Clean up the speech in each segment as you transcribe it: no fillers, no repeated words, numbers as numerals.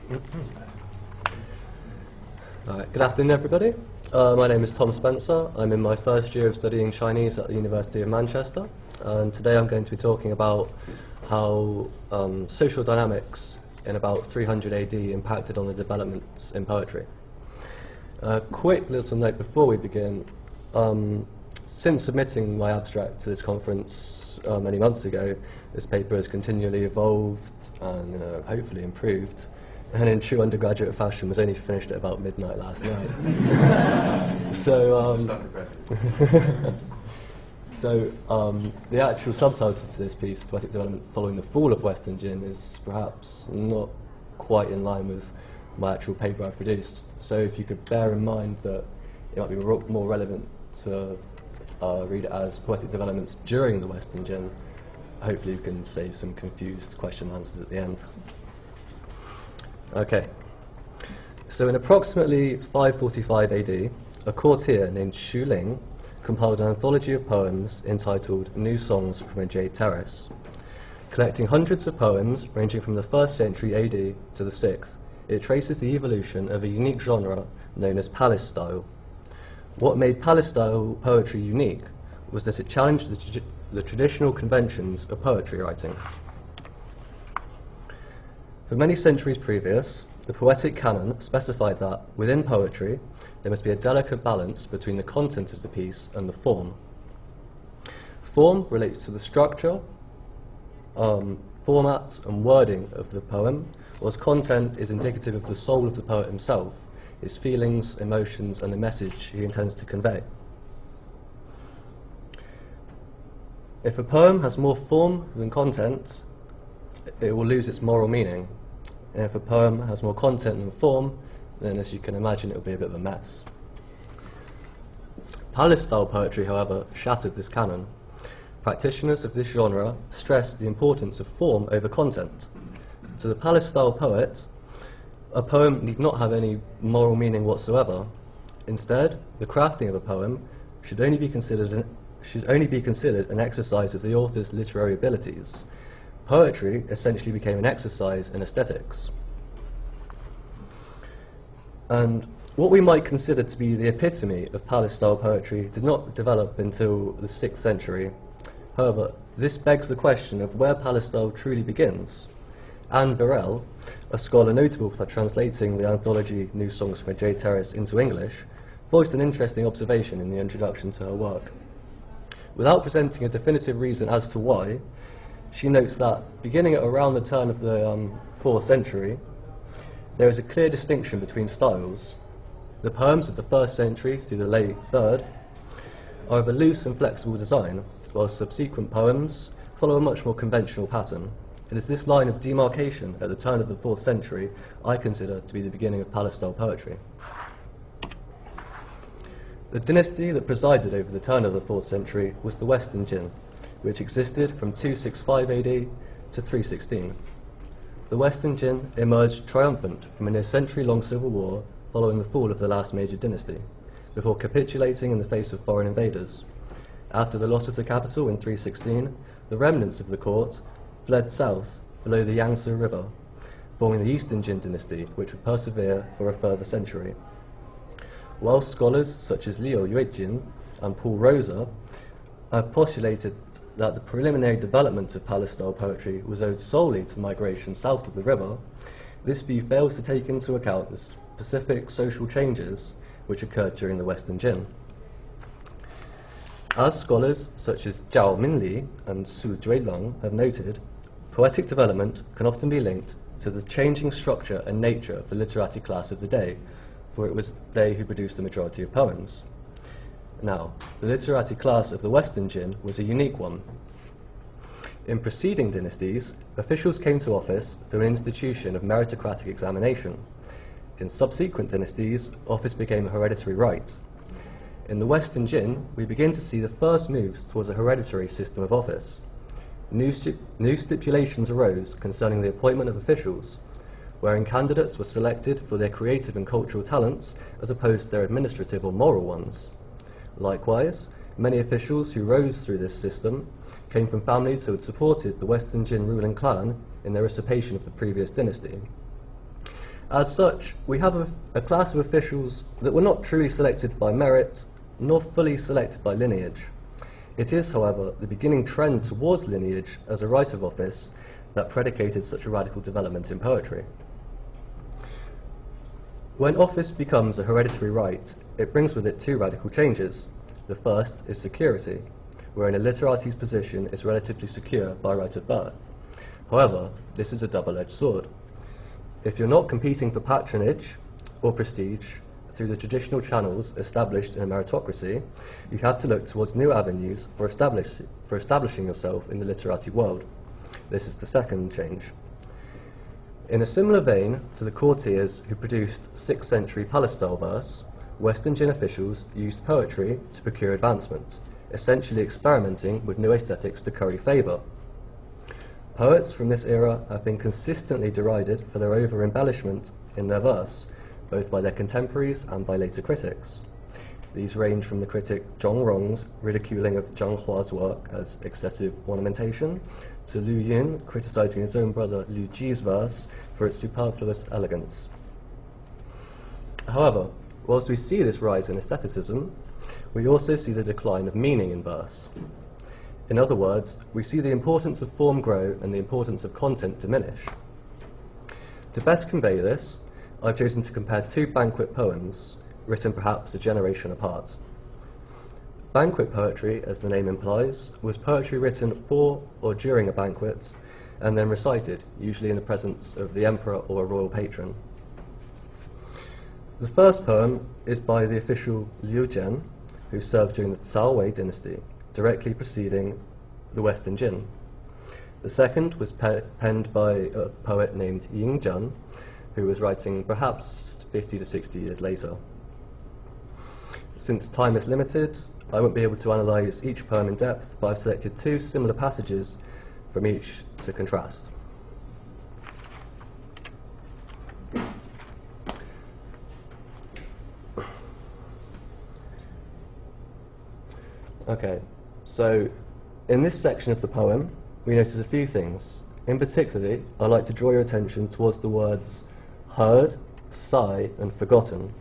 Good afternoon, everybody. My name is Tom Spencer. I'm in my first year of studying Chinese at the University of Manchester, and today I'm going to be talking about how social dynamics in about 300 AD impacted on the developments in poetry. A quick little note before we begin. Since submitting my abstract to this conference many months ago, this paper has continually evolved and hopefully improved, and in true undergraduate fashion was only finished at about midnight last night. The actual subtitle to this piece, Poetic Development Following the Fall of Western Jin, is perhaps not quite in line with my actual paper I've produced. So if you could bear in mind that it might be more relevant to read it as Poetic Developments During the Western Jin, hopefully you can save some confused question answers at the end. Okay, so in approximately 545 AD, a courtier named Xu Ling compiled an anthology of poems entitled New Songs from a Jade Terrace. Collecting hundreds of poems ranging from the 1st century AD to the 6th, it traces the evolution of a unique genre known as palace style. What made palace style poetry unique was that it challenged the traditional conventions of poetry writing. For many centuries previous, the poetic canon specified that, within poetry, there must be a delicate balance between the content of the piece and the form. Form relates to the structure, format and wording of the poem, whilst content is indicative of the soul of the poet himself, his feelings, emotions and the message he intends to convey. If a poem has more form than content, it will lose its moral meaning. And if a poem has more content than form, then as you can imagine it will be a bit of a mess. Palace style poetry, however, shattered this canon. Practitioners of this genre stressed the importance of form over content. To the palace style poet, a poem need not have any moral meaning whatsoever. Instead, the crafting of a poem should only be considered an exercise of the author's literary abilities. Poetry essentially became an exercise in aesthetics. And what we might consider to be the epitome of palace-style poetry did not develop until the 6th century. However, this begs the question of where palace-style truly begins. Anne Burrell, a scholar notable for translating the anthology New Songs from a Jade Terrace into English, voiced an interesting observation in the introduction to her work. Without presenting a definitive reason as to why, she notes that, beginning at around the turn of the 4th century, there is a clear distinction between styles. The poems of the 1st century through the late 3rd are of a loose and flexible design, while subsequent poems follow a much more conventional pattern. It is this line of demarcation at the turn of the 4th century I consider to be the beginning of palace-style poetry. The dynasty that presided over the turn of the 4th century was the Western Jin, which existed from 265 AD to 316. The Western Jin emerged triumphant from a century-long civil war following the fall of the last major dynasty, before capitulating in the face of foreign invaders. After the loss of the capital in 316, the remnants of the court fled south below the Yangtze River, forming the Eastern Jin dynasty, which would persevere for a further century. While scholars such as Liu Yuejin and Paul Rosa have postulated that the preliminary development of palace-style poetry was owed solely to migration south of the river, this view fails to take into account the specific social changes which occurred during the Western Jin. As scholars such as Zhao Minli and Su Juilong have noted, poetic development can often be linked to the changing structure and nature of the literati class of the day, for it was they who produced the majority of poems. Now, the literati class of the Western Jin was a unique one. In preceding dynasties, officials came to office through an institution of meritocratic examination. In subsequent dynasties, office became a hereditary right. In the Western Jin, we begin to see the first moves towards a hereditary system of office. New stipulations arose concerning the appointment of officials, wherein candidates were selected for their creative and cultural talents as opposed to their administrative or moral ones. Likewise, many officials who rose through this system came from families who had supported the Western Jin ruling clan in their usurpation of the previous dynasty. As such, we have a class of officials that were not truly selected by merit, nor fully selected by lineage. It is, however, the beginning trend towards lineage as a right of office that predicated such a radical development in poetry. When office becomes a hereditary right, it brings with it two radical changes. The first is security, wherein a literate's position is relatively secure by right of birth. However, this is a double-edged sword. If you're not competing for patronage or prestige through the traditional channels established in a meritocracy, you have to look towards new avenues for establishing yourself in the literati world. This is the second change. In a similar vein to the courtiers who produced 6th century palace-style verse, Western Jin officials used poetry to procure advancement, essentially experimenting with new aesthetics to curry favour. Poets from this era have been consistently derided for their over-embellishment in their verse, both by their contemporaries and by later critics. These range from the critic Zhong Rong's ridiculing of Zhang Hua's work as excessive ornamentation, to Lu Yun criticising his own brother Lu Ji's verse for its superfluous elegance. However, whilst we see this rise in aestheticism, we also see the decline of meaning in verse. In other words, we see the importance of form grow and the importance of content diminish. To best convey this, I've chosen to compare two banquet poems, written perhaps a generation apart. Banquet poetry, as the name implies, was poetry written for or during a banquet, and then recited, usually in the presence of the emperor or a royal patron. The first poem is by the official Liu Zhen, who served during the Cao Wei dynasty, directly preceding the Western Jin. The second was penned by a poet named Ying Zhen, who was writing perhaps 50 to 60 years later. Since time is limited, I won't be able to analyse each poem in depth, but I've selected two similar passages from each to contrast. Okay, so in this section of the poem, we notice a few things. In particular, I'd like to draw your attention towards the words heard, sigh, and forgotten.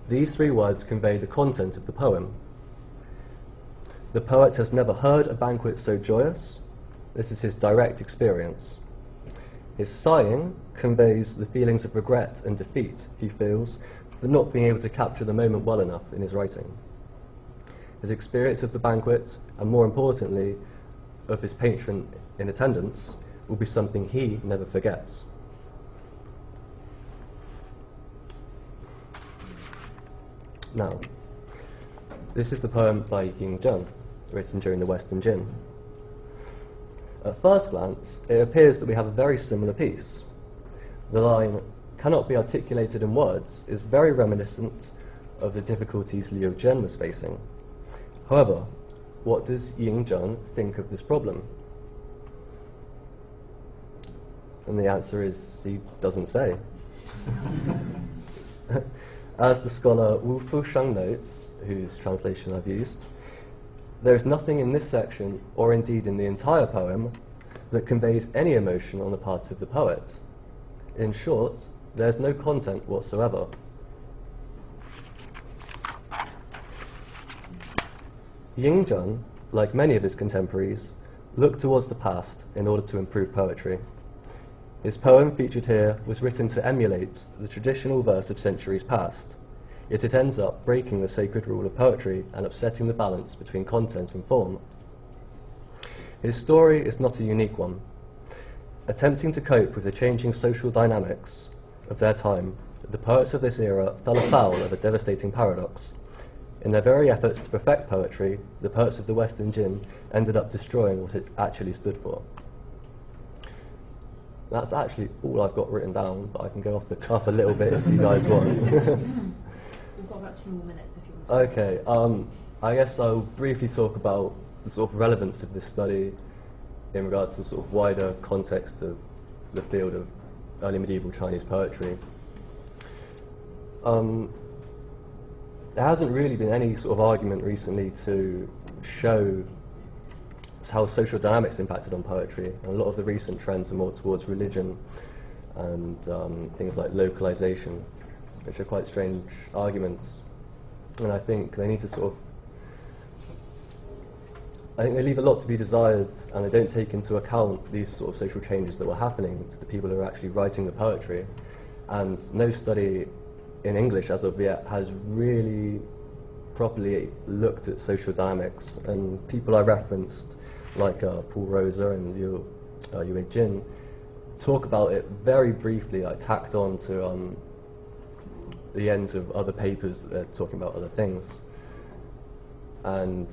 These three words convey the content of the poem. The poet has never heard a banquet so joyous. This is his direct experience. His sighing conveys the feelings of regret and defeat he feels for not being able to capture the moment well enough in his writing. His experience of the banquet, and more importantly, of his patron in attendance, will be something he never forgets. Now, this is the poem by Ying Zhen, written during the Western Jin. At first glance, it appears that we have a very similar piece. The line, "cannot be articulated in words," is very reminiscent of the difficulties Liu Zhen was facing. However, what does Ying Zhen think of this problem? And the answer is, he doesn't say. As the scholar Wu Fusheng notes, whose translation I've used, there is nothing in this section, or indeed in the entire poem, that conveys any emotion on the part of the poet. In short, there's no content whatsoever. Ying Zhen, like many of his contemporaries, looked towards the past in order to improve poetry. His poem featured here was written to emulate the traditional verse of centuries past, yet it ends up breaking the sacred rule of poetry and upsetting the balance between content and form. His story is not a unique one. Attempting to cope with the changing social dynamics of their time, the poets of this era fell afoul of a devastating paradox. In their very efforts to perfect poetry, the poets of the Western Jin ended up destroying what it actually stood for. That's actually all I've got written down, but I can go off the cuff a little bit if you guys want. We've got about 2 more minutes if you want to. Okay, I guess I'll briefly talk about the sort of relevance of this study in regards to the sort of wider context of the field of early medieval Chinese poetry. There hasn't really been any sort of argument recently to show how social dynamics impacted on poetry, and a lot of the recent trends are more towards religion and things like localization, which are quite strange arguments. And I think they need to sort of, I think they leave a lot to be desired, and they don't take into account these sort of social changes that were happening to the people who are actually writing the poetry. And no study in English as of yet has really properly looked at social dynamics, and people I referenced, like Paul Rosa and Western Jin, talk about it very briefly, like tacked on to the ends of other papers that they're talking about other things. And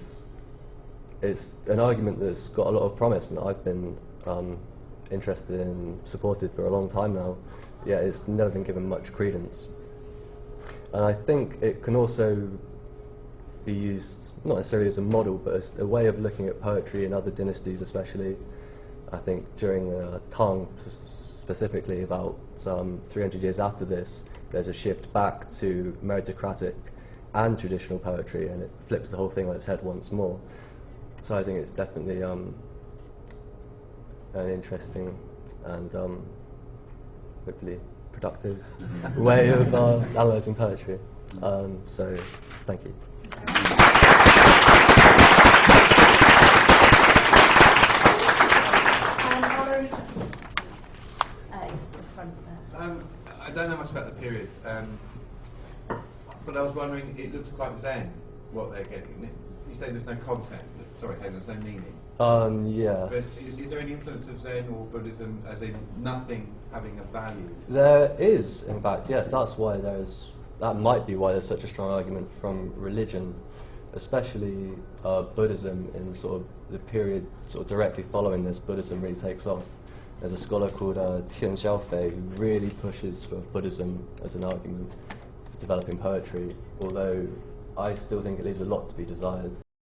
it's an argument that's got a lot of promise, and I've been interested in, supported for a long time now, yet it's never been given much credence. And I think it can also be used, not necessarily as a model, but as a way of looking at poetry in other dynasties, especially, I think, during Tang, specifically about 300 years after this, there's a shift back to meritocratic and traditional poetry, and it flips the whole thing on its head once more. So I think it's definitely an interesting and hopefully productive way of analysing poetry. So thank you. I don't know much about the period, but I was wondering, it looks quite Zen, what they're getting. You say there's no content, sorry, there's no meaning. Yeah. But is there any influence of Zen or Buddhism, as in nothing having a value? There is, in fact, yes. That might be why there's such a strong argument from religion, especially Buddhism in sort of the period sort of directly following this. Buddhism really takes off. There's a scholar called Tian Xiaofei who really pushes for Buddhism as an argument for developing poetry, although I still think it leaves a lot to be desired.